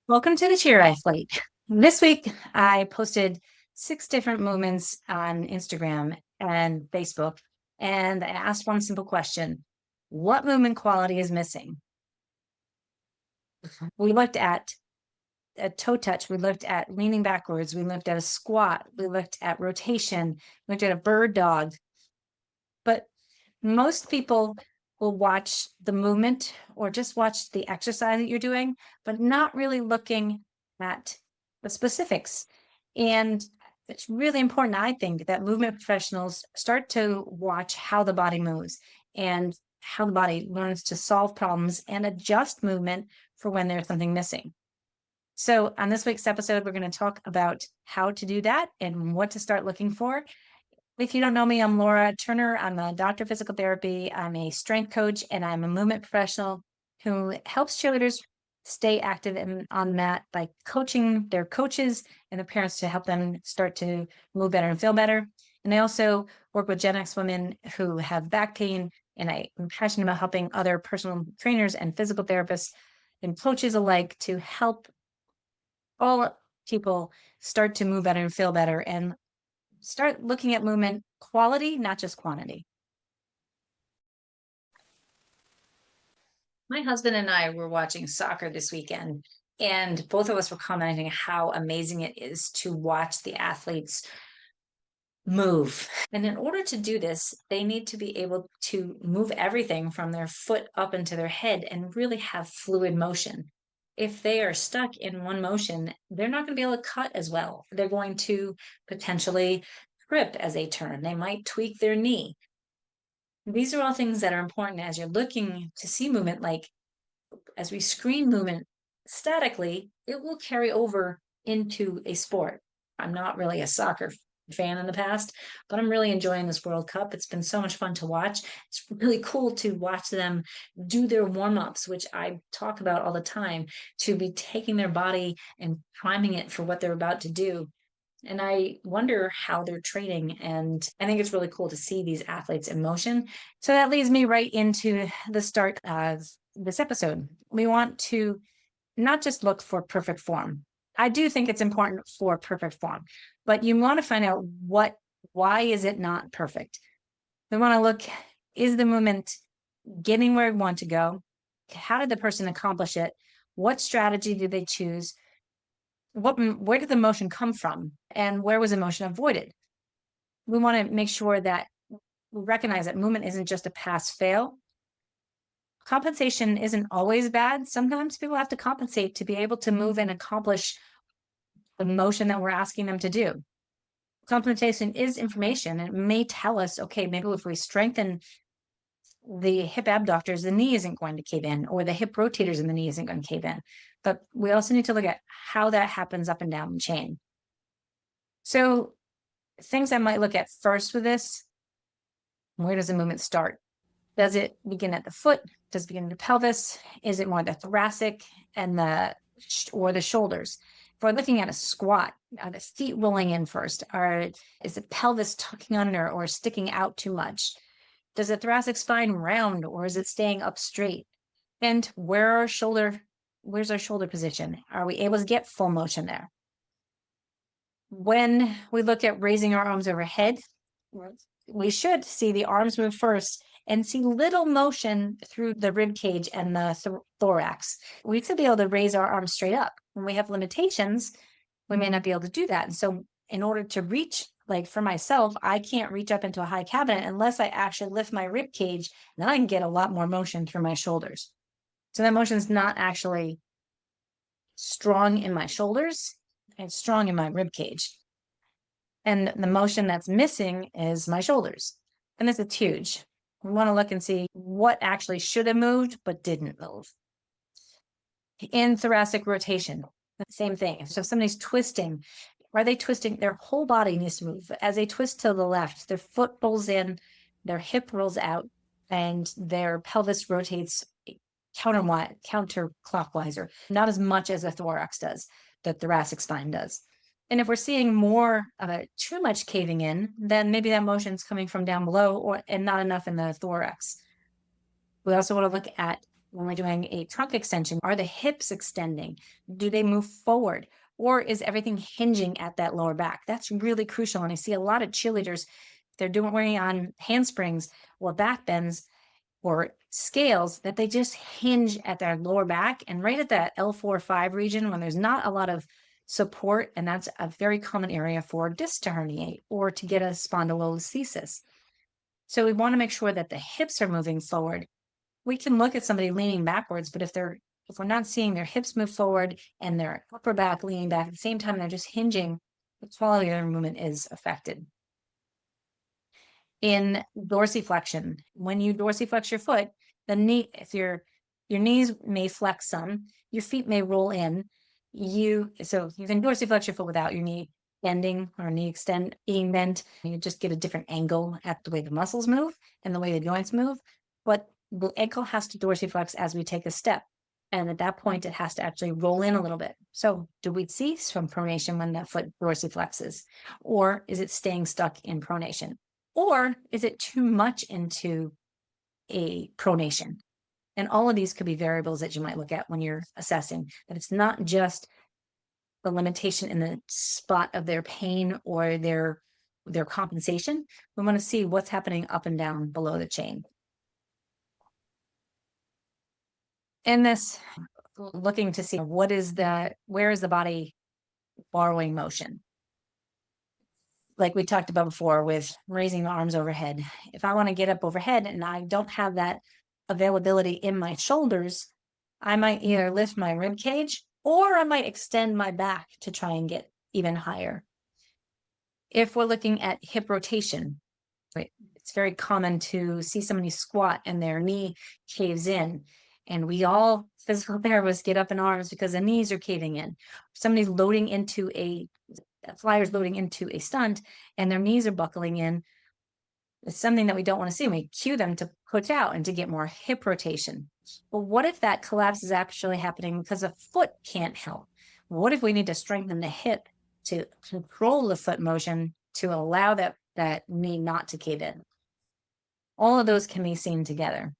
Welcome to the Cheer Athlete. This week, I posted 6 different movements on Instagram and Facebook, and I asked one simple question. What movement quality is missing? We looked at a toe touch, we looked at leaning backwards, we looked at a squat, we looked at rotation, we looked at a bird dog, but most people will watch the movement or just watch the exercise that you're doing, but not really looking at the specifics. And it's really important, I think, that movement professionals start to watch how the body moves and how the body learns to solve problems and adjust movement for when there's something missing. So, on this week's episode, we're going to talk about how to do that and what to start looking for. If you don't know me, I'm Laura Turner. I'm a doctor of physical therapy. I'm a strength coach, and I'm a movement professional who helps cheerleaders stay active and on the mat by coaching their coaches and their parents to help them start to move better and feel better. And I also work with Gen X women who have back pain, and I'm passionate about helping other personal trainers and physical therapists and coaches alike to help all people start to move better and feel better and start looking at movement quality, not just quantity. My husband and I were watching soccer this weekend, and both of us were commenting how amazing it is to watch the athletes move. And in order to do this, they need to be able to move everything from their foot up into their head and really have fluid motion. If they are stuck in one motion, they're not going to be able to cut as well. They're going to potentially trip as they turn. They might tweak their knee. These are all things that are important as you're looking to see movement. Like as we screen movement statically, it will carry over into a sport. I'm not really a soccer fan in the past, but I'm really enjoying this World Cup. It's been so much fun to watch. It's really cool to watch them do their warm-ups, which I talk about all the time, to be taking their body and priming it for what they're about to do. And I wonder how they're training. And I think it's really cool to see these athletes in motion. So that leads me right into the start of this episode. We want to not just look for perfect form. I do think it's important for perfect form, but you want to find out why is it not perfect? We want to look, is the movement getting where we want to go? How did the person accomplish it? What strategy did they choose? Where did the motion come from? And where was the motion avoided? We want to make sure that we recognize that movement isn't just a pass fail. Compensation isn't always bad. Sometimes people have to compensate to be able to move and accomplish the motion that we're asking them to do. Compensation is information, and it may tell us, okay, maybe if we strengthen the hip abductors, the knee isn't going to cave in, or the hip rotators in the knee isn't going to cave in. But we also need to look at how that happens up and down the chain. So things I might look at first with this, where does the movement start? Does it begin at the foot? Does it begin in the pelvis? Is it more the thoracic and or the shoulders? If we're looking at a squat, are the feet rolling in first? Or is the pelvis tucking under or sticking out too much? Does the thoracic spine round or is it staying up straight? And where's our shoulder position? Are we able to get full motion there? When we look at raising our arms overhead, we should see the arms move first and see little motion through the rib cage and the thorax. We should be able to raise our arms straight up. When we have limitations, we may not be able to do that. And so in order to reach, like for myself, I can't reach up into a high cabinet unless I actually lift my rib cage, and then I can get a lot more motion through my shoulders. So that motion is not actually strong in my shoulders, it's strong in my rib cage. And the motion that's missing is my shoulders. And this is huge. We want to look and see what actually should have moved but didn't move. In thoracic rotation, the same thing. So if somebody's twisting, are they twisting? Their whole body needs to move. As they twist to the left, their foot rolls in, their hip rolls out, and their pelvis rotates counterclockwise, or not as much as the thorax does, the thoracic spine does. And if we're seeing more of a too much caving in, then maybe that motion's coming from down below and not enough in the thorax. We also want to look at when we're doing a trunk extension, are the hips extending? Do they move forward? Or is everything hinging at that lower back? That's really crucial. And I see a lot of cheerleaders, they're doing on handsprings or back bends or scales, that they just hinge at their lower back and right at that L4-5 region when there's not a lot of support. And that's a very common area for disc to herniate or to get a spondylolisthesis. So we want to make sure that the hips are moving forward. We can look at somebody leaning backwards, but if we're not seeing their hips move forward and their upper back leaning back at the same time, they're just hinging, the quality of their movement is affected. In dorsiflexion, when you dorsiflex your foot, the knee, if your knees may flex some, your feet may roll in. So you can dorsiflex your foot without your knee bending or knee being bent. You just get a different angle at the way the muscles move and the way the joints move. But the ankle has to dorsiflex as we take a step. And at that point, it has to actually roll in a little bit. So do we cease from pronation when that foot dorsiflexes? Or is it staying stuck in pronation? Or is it too much into a pronation? And all of these could be variables that you might look at when you're assessing, that it's not just the limitation in the spot of their pain or their compensation. We want to see what's happening up and down below the chain. In this, looking to see where is the body borrowing motion? Like we talked about before with raising the arms overhead. If I want to get up overhead and I don't have that availability in my shoulders, I might either lift my rib cage or I might extend my back to try and get even higher. If we're looking at hip rotation, it's very common to see somebody squat and their knee caves in. And we all physical therapists get up in arms because the knees are caving in. Somebody's loading into a flyer's loading into a stunt and their knees are buckling in. It's something that we don't want to see. We cue them to push out and to get more hip rotation. Well, what if that collapse is actually happening because the foot can't help? What if we need to strengthen the hip to control the foot motion to allow that knee not to cave in? All of those can be seen together.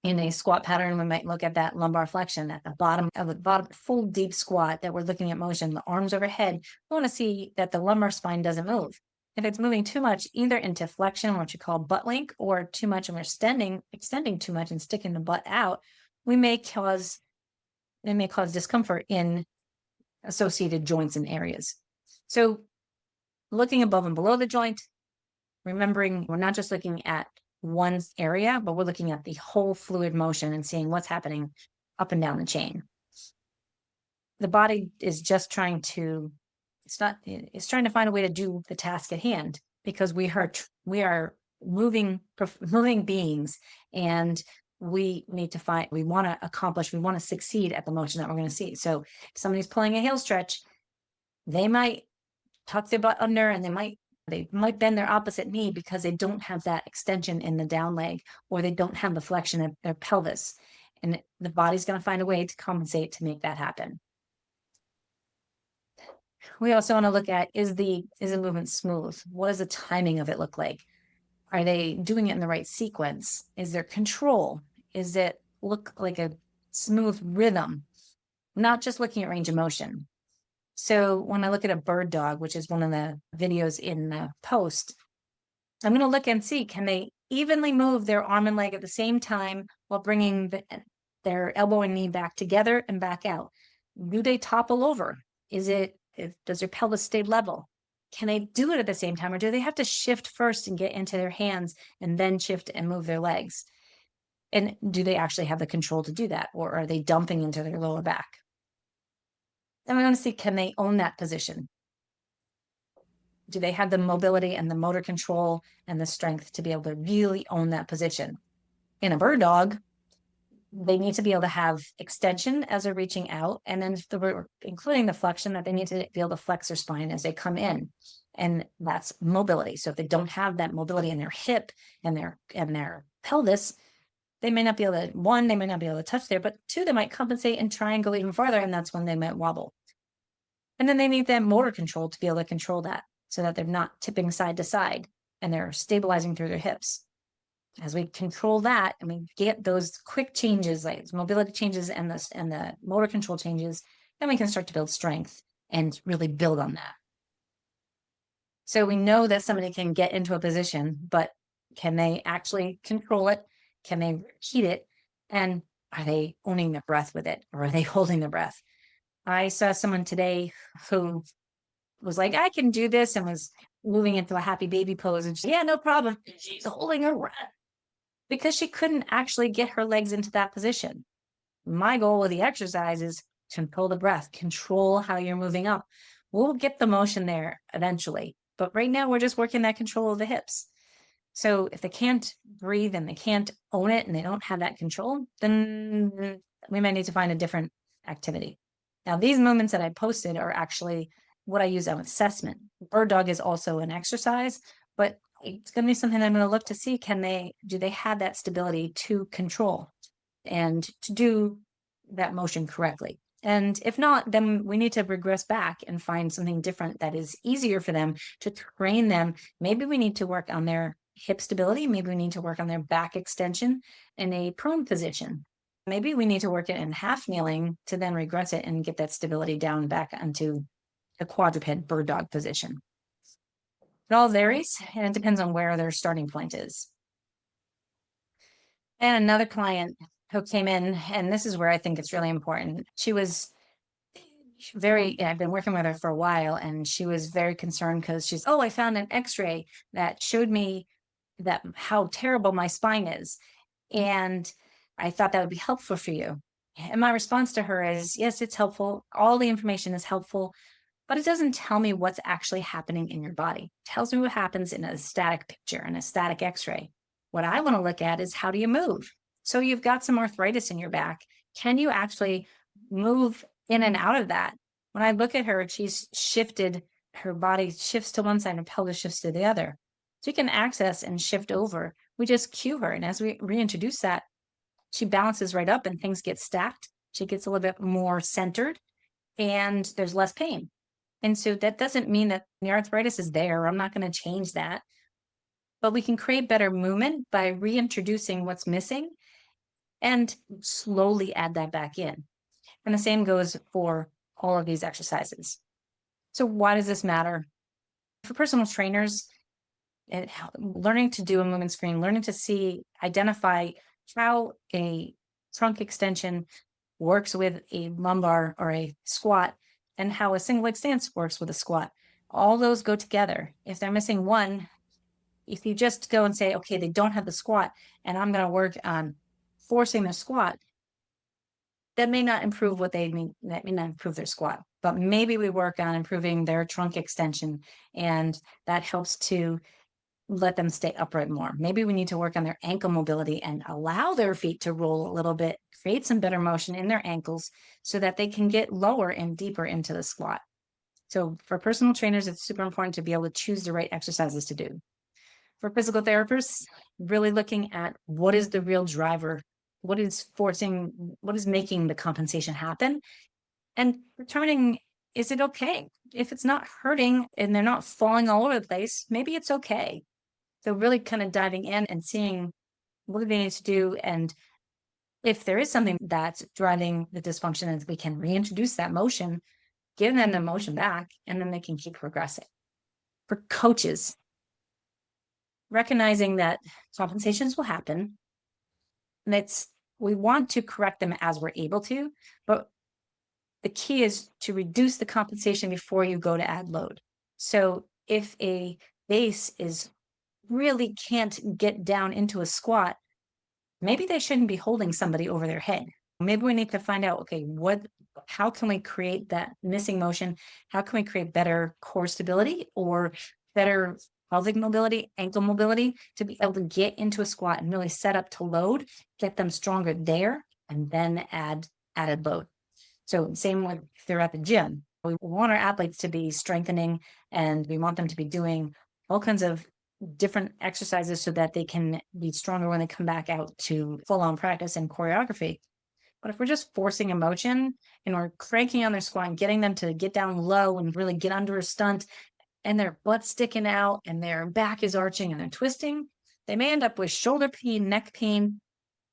In a squat pattern, we might look at that lumbar flexion at the bottom of the bottom full deep squat that we're looking at motion, the arms overhead. We want to see that the lumbar spine doesn't move. If it's moving too much, either into flexion, what you call butt link, or too much and we're extending too much and sticking the butt out, it may cause discomfort in associated joints and areas. So looking above and below the joint, remembering we're not just looking at one area, but we're looking at the whole fluid motion and seeing what's happening up and down the chain. The body is just trying to, it's trying to find a way to do the task at hand, because we are moving beings, and we need to we want to succeed at the motion that we're going to see. So if somebody's pulling a heel stretch, they might tuck their butt under and they might bend their opposite knee because they don't have that extension in the down leg, or they don't have the flexion of their pelvis. And the body's going to find a way to compensate to make that happen. We also want to look at, is the movement smooth? What does the timing of it look like? Are they doing it in the right sequence? Is there control? Is it look like a smooth rhythm? Not just looking at range of motion. So when I look at a bird dog, which is one of the videos in the post, I'm going to look and see, can they evenly move their arm and leg at the same time while bringing their elbow and knee back together and back out? Do they topple over? Does their pelvis stay level? Can they do it at the same time, or do they have to shift first and get into their hands and then shift and move their legs? And do they actually have the control to do that, or are they dumping into their lower back? Then we want to see, can they own that position? Do they have the mobility and the motor control and the strength to be able to really own that position? In a bird dog, they need to be able to have extension as they're reaching out, and then including the flexion, that they need to be able to flex their spine as they come in. And that's mobility. So if they don't have that mobility in their hip and their pelvis, they may not be able to touch there, but two, they might compensate and try and go even farther, and that's when they might wobble. And then they need that motor control to be able to control that, so that they're not tipping side to side and they're stabilizing through their hips. As we control that and we get those quick changes, like mobility changes and the motor control changes, then we can start to build strength and really build on that. So we know that somebody can get into a position, but can they actually control it? Can they repeat it? And are they owning their breath with it, or are they holding their breath? I saw someone today who was like, I can do this, and was moving into a happy baby pose. And yeah, no problem. She's holding her breath because she couldn't actually get her legs into that position. My goal with the exercise is control the breath, control how you're moving up. We'll get the motion there eventually. But right now, we're just working that control of the hips. So if they can't breathe and they can't own it and they don't have that control, then we might need to find a different activity. Now, these movements that I posted are actually what I use on assessment. Bird dog is also an exercise, but it's going to be something I'm going to look to see, do they have that stability to control and to do that motion correctly? And if not, then we need to regress back and find something different that is easier for them, to train them. Maybe we need to work on their hip stability. Maybe we need to work on their back extension in a prone position. Maybe we need to work it in half kneeling to then regress it and get that stability down back onto a quadruped bird dog position. It all varies, and it depends on where their starting point is. And another client who came in, and this is where I think it's really important. She was I've been working with her for a while, and she was very concerned because I found an x-ray that showed me that how terrible my spine is. And I thought that would be helpful for you. And my response to her is, yes, it's helpful. All the information is helpful, but it doesn't tell me what's actually happening in your body. It tells me what happens in a static picture and a static x-ray. What I want to look at is, how do you move? So you've got some arthritis in your back. Can you actually move in and out of that? When I look at her, she's shifted, her body shifts to one side and her pelvis shifts to the other. So you can access and shift over. We just cue her. And as we reintroduce that, she balances right up and things get stacked. She gets a little bit more centered and there's less pain. And so that doesn't mean that the arthritis is there. I'm not going to change that. But we can create better movement by reintroducing what's missing and slowly add that back in. And the same goes for all of these exercises. So why does this matter? For personal trainers, learning to do a movement screen, learning to identify how a trunk extension works with a lumbar or a squat, and how a single leg stance works with a squat. All those go together. If they're missing one, if you just go and say, okay, they don't have the squat, and I'm going to work on forcing their squat, that may not improve that may not improve their squat. But maybe we work on improving their trunk extension, and that helps to let them stay upright more. Maybe we need to work on their ankle mobility and allow their feet to roll a little bit, create some better motion in their ankles so that they can get lower and deeper into the squat. So for personal trainers, it's super important to be able to choose the right exercises to do. For physical therapists, really looking at what is the real driver, what is making the compensation happen, and determining, is it okay? If it's not hurting and they're not falling all over the place, maybe it's okay. So really kind of diving in and seeing what do they need to do. And if there is something that's driving the dysfunction, and we can reintroduce that motion, give them the motion back, and then they can keep progressing. For coaches, recognizing that compensations will happen, and we want to correct them as we're able to, but the key is to reduce the compensation before you go to add load. So if a base really can't get down into a squat, maybe they shouldn't be holding somebody over their head. Maybe we need to find out, okay, how can we create that missing motion? How can we create better core stability or better pelvic mobility, ankle mobility, to be able to get into a squat and really set up to load, get them stronger there, and then add added load. So same with if they're at the gym. We want our athletes to be strengthening, and we want them to be doing all kinds of different exercises so that they can be stronger when they come back out to full-on practice and choreography. But if we're just forcing a motion and we're cranking on their squat and getting them to get down low and really get under a stunt, and their butt sticking out and their back is arching and they're twisting, they may end up with shoulder pain, neck pain,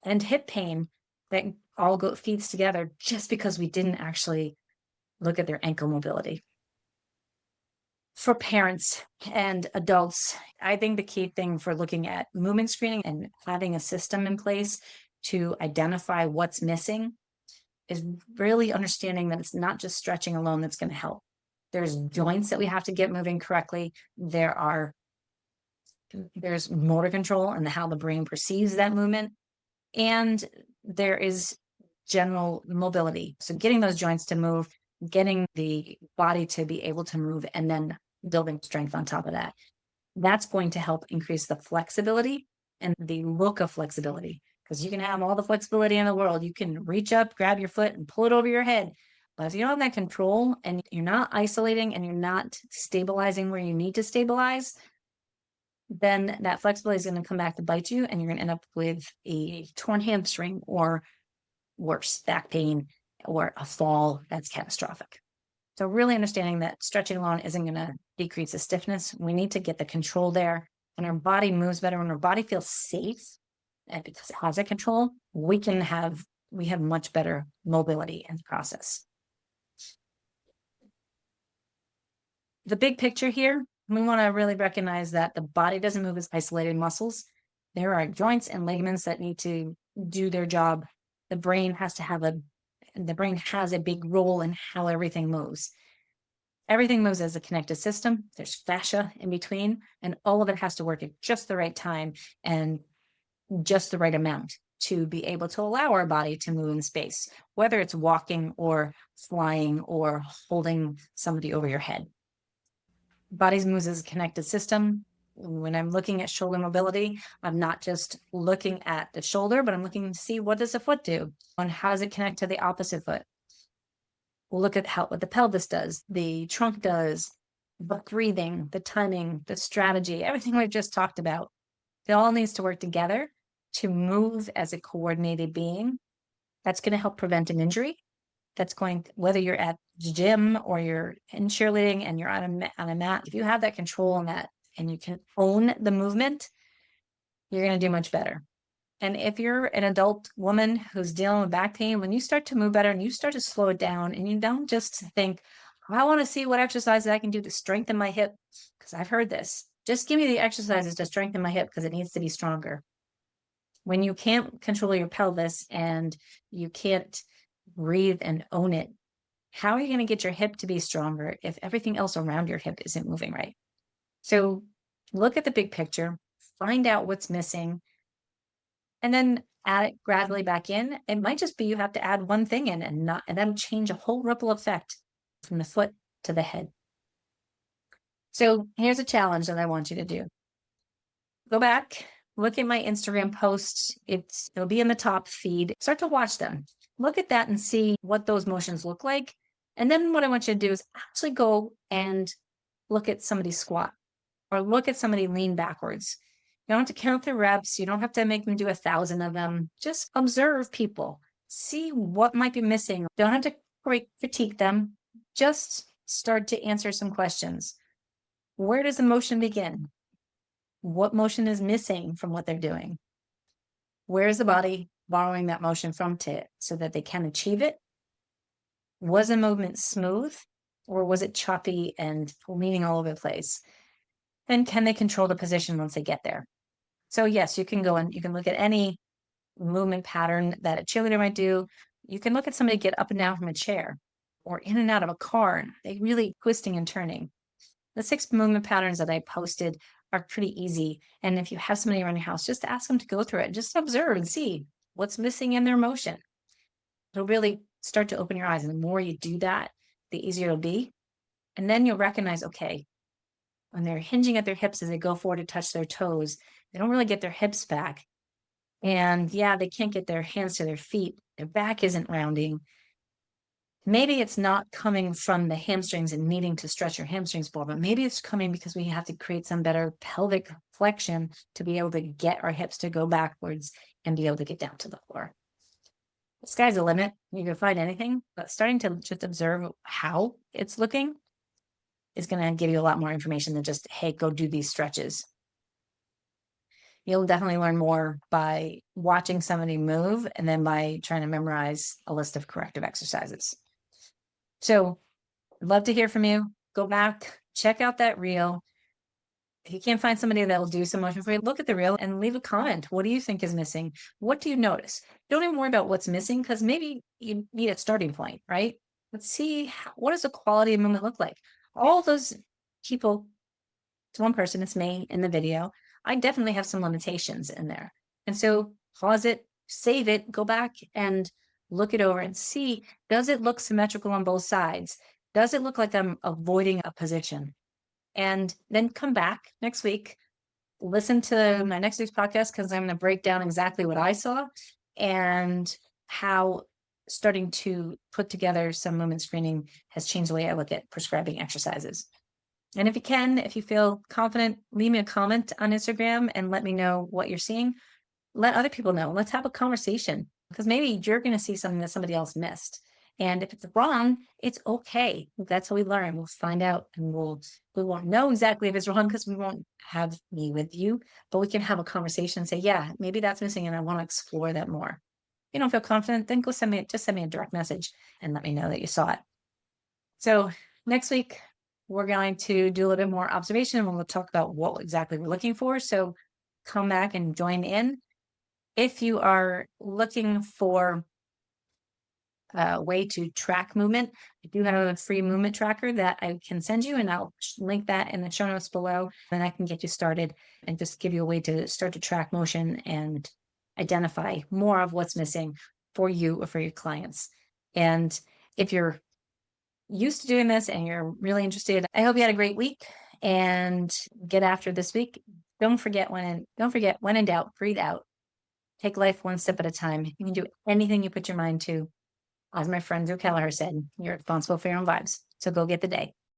and hip pain that all go feeds together just because we didn't actually look at their ankle mobility. For parents and adults, I think the key thing for looking at movement screening and having a system in place to identify what's missing is really understanding that it's not just stretching alone that's going to help. There's joints that we have to get moving correctly. There's motor control and how the brain perceives that movement. And there is general mobility. So getting those joints to move, getting the body to be able to move, and then building strength on top of that. That's going to help increase the flexibility and the look of flexibility. Because you can have all the flexibility in the world. You can reach up, grab your foot, and pull it over your head. But if you don't have that control and you're not isolating and you're not stabilizing where you need to stabilize, then that flexibility is going to come back to bite you, and you're going to end up with a torn hamstring or worse, back pain or a fall. That's catastrophic. So really understanding that stretching alone isn't going to decrease the stiffness. We need to get the control there. When our body moves better, when our body feels safe, and because it has that control, we have much better mobility in the process. The big picture here, we want to really recognize that the body doesn't move as isolated muscles. There are joints and ligaments that need to do their job. The brain has a big role in how everything moves. Everything moves as a connected system. There's fascia in between, and all of it has to work at just the right time and just the right amount to be able to allow our body to move in space, whether it's walking or flying or holding somebody over your head. Bodies moves as a connected system. When I'm looking at shoulder mobility, I'm not just looking at the shoulder, but I'm looking to see, what does the foot do and how does it connect to the opposite foot? We'll look at what the pelvis does, the trunk does, the breathing, the timing, the strategy, everything we've just talked about. It all needs to work together to move as a coordinated being. That's going to help prevent an injury. Whether you're at the gym or you're in cheerleading and you're on a mat, if you have that control on that and you can own the movement, you're going to do much better. And if you're an adult woman who's dealing with back pain, when you start to move better and you start to slow it down and you don't just think, I want to see what exercises I can do to strengthen my hip, because I've heard this. Just give me the exercises to strengthen my hip because it needs to be stronger. When you can't control your pelvis and you can't breathe and own it, how are you going to get your hip to be stronger if everything else around your hip isn't moving right? So look at the big picture, find out what's missing, and then add it gradually back in. It might just be you have to add one thing in and that'll change a whole ripple effect from the foot to the head. So here's a challenge that I want you to do. Go back, look at my Instagram posts. It'll be in the top feed. Start to watch them. Look at that and see what those motions look like. And then what I want you to do is actually go and look at somebody squat or look at somebody lean backwards. You don't have to count the reps. You don't have to make them do 1,000 of them. Just observe people. See what might be missing. Don't have to critique them. Just start to answer some questions. Where does the motion begin? What motion is missing from what they're doing? Where is the body borrowing that motion from so that they can achieve it? Was the movement smooth or was it choppy and leaning all over the place? And can they control the position once they get there? So yes, you can go and you can look at any movement pattern that a cheerleader might do. You can look at somebody get up and down from a chair or in and out of a car. They really twisting and turning. The 6 movement patterns that I posted are pretty easy. And if you have somebody around your house, just ask them to go through it. Just observe and see what's missing in their motion. It'll really start to open your eyes. And the more you do that, the easier it'll be. And then you'll recognize, okay, when they're hinging at their hips as they go forward to touch their toes, they don't really get their hips back. And yeah, they can't get their hands to their feet. Their back isn't rounding. Maybe it's not coming from the hamstrings and needing to stretch your hamstrings more, but maybe it's coming because we have to create some better pelvic flexion to be able to get our hips to go backwards and be able to get down to the floor. The sky's the limit. You can find anything, but starting to just observe how it's looking is going to give you a lot more information than just, hey, go do these stretches. You'll definitely learn more by watching somebody move and then by trying to memorize a list of corrective exercises. So I'd love to hear from you. Go back, check out that reel. If you can't find somebody that will do some motion for you, look at the reel and leave a comment. What do you think is missing? What do you notice? Don't even worry about what's missing because maybe you need a starting point, right? Let's see what does the quality of movement look like? All those people, it's one person, it's me in the video. I definitely have some limitations in there. And so pause it, save it, go back and look it over and see, does it look symmetrical on both sides? Does it look like I'm avoiding a position? And then come back next week, listen to my next week's podcast because I'm going to break down exactly what I saw and how starting to put together some movement screening has changed the way I look at prescribing exercises. And if you can, if you feel confident, leave me a comment on Instagram and let me know what you're seeing. Let other people know. Let's have a conversation because maybe you're going to see something that somebody else missed. And if it's wrong, it's okay. That's how we learn. We'll find out and we won't know exactly if it's wrong because we won't have me with you, but we can have a conversation and say, yeah, maybe that's missing and I want to explore that more. If you don't feel confident, then go send me a direct message and let me know that you saw it. So next week, we're going to do a little bit more observation and we'll talk about what exactly we're looking for. So come back and join in. If you are looking for a way to track movement, I do have a free movement tracker that I can send you, and I'll link that in the show notes below. Then I can get you started and just give you a way to start to track motion and identify more of what's missing for you or for your clients. And if you're used to doing this and you're really interested, I hope you had a great week and get after this week. Don't forget when in doubt, breathe out. Take life one step at a time. You can do anything you put your mind to. As my friend Drew Kelleher said, you're responsible for your own vibes. So go get the day.